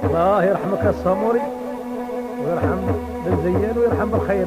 الله يرحمك الساموري ويرحم بالزيان ويرحم بالخير.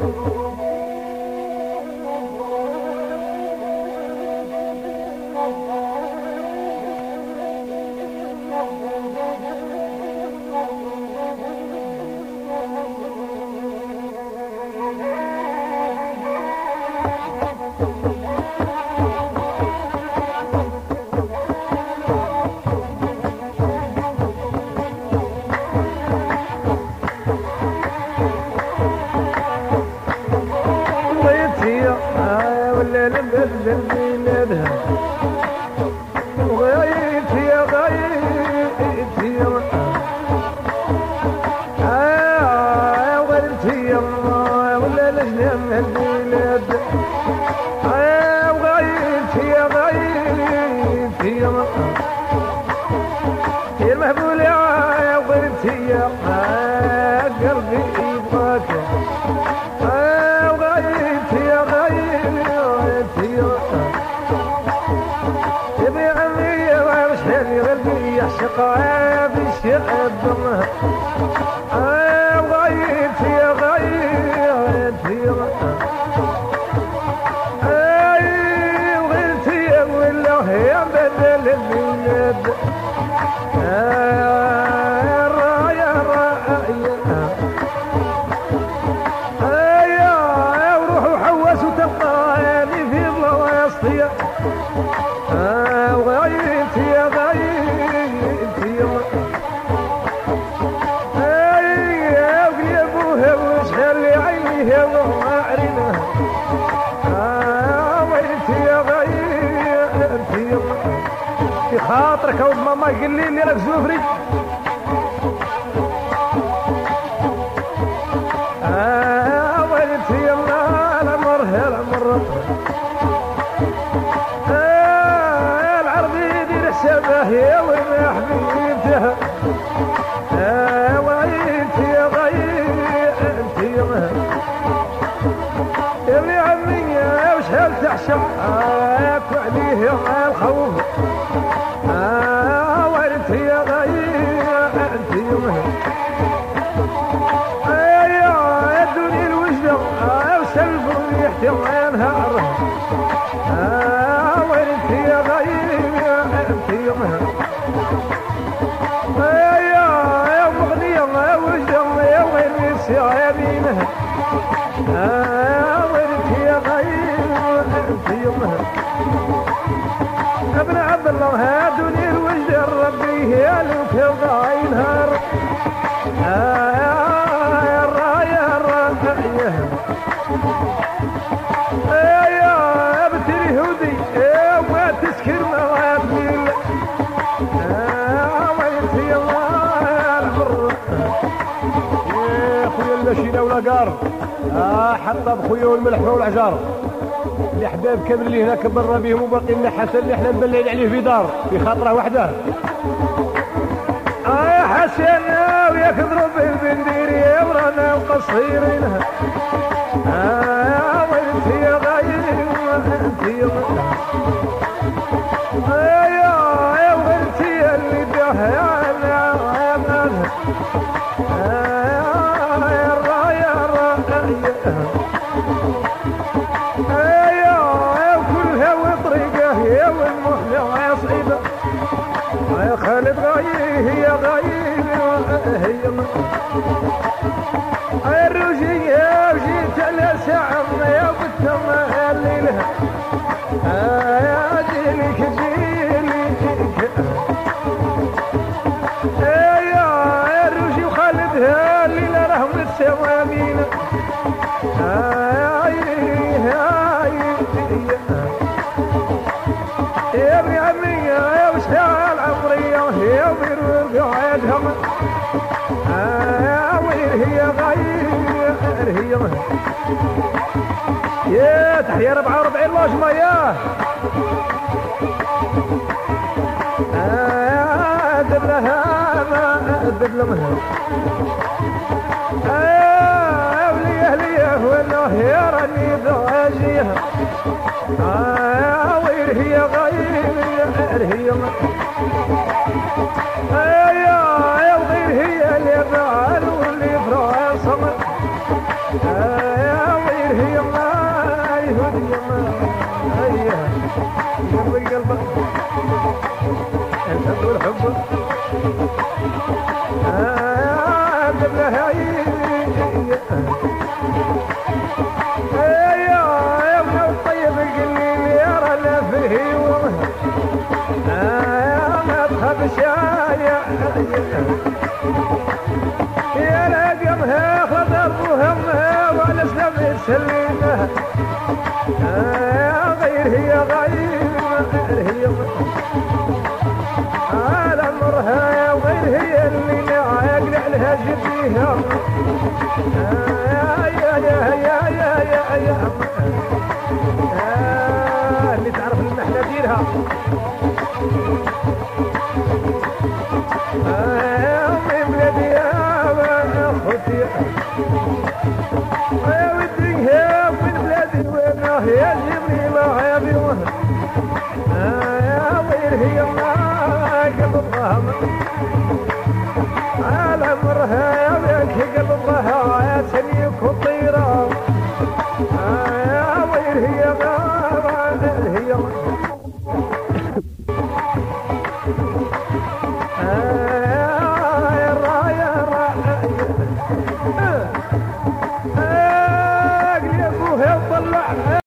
خاطرك ولد ماما قال لي راك زوفري ولدتي يلا العمر العربي يدير حسابه يا وين يا حبيبته ولدتي يا غايبتي يا ابن عمي وشحال تعشق عليه الخوف ولدتي يا غايبتي يا الدنيا الوجدة وسلفوا ريحتي نهار ولدتي يا غايبتي يا مغنية وجدة يا وين السعابين ولدتي يا غايبتي ابن عبد الله هادوني الوجد ربي هي الكوضع ينهار يا الراية يا بنت اليهودي ما تسكر مواتميل ولدتي الله العمر يا خويا المشينة والقار حطب خويا والملح والعجار الأحباب كامل اللي هناك برا بهم وباقي لنا حسن اللي احنا مبلعين عليه في دار في خاطره وحده. يا حسن وياك ضرب البندير يا ورانا وقصيرين ولدتي يا غايبتي يا ولدتي اللي بها يا يا خالد غايب يا غايب يا الرجية وجيت على ساعة يا بتم الليلة يا جيلك يا الرجي وخالدها الليلة راهم السوامين يا ابن عمي يا وشال عمري يا وير قعدهم وير هي غير هي يا تحيا 44 لوجمه يا دب لها دب لها وليه ليه والله يا راني ذاجيها وير هي غير هي يا وغير هي سلينا غير هي غير هي على مرها غير هي اللي نعاقل عليها جديها يا يا يا يا يا يا اللي تعرف المحنة ديرها من بلادي يا خوتي يا ودي يا من بلادي وينه يا جبري ما يا بيوه يا غير هي ما قلبها على مرها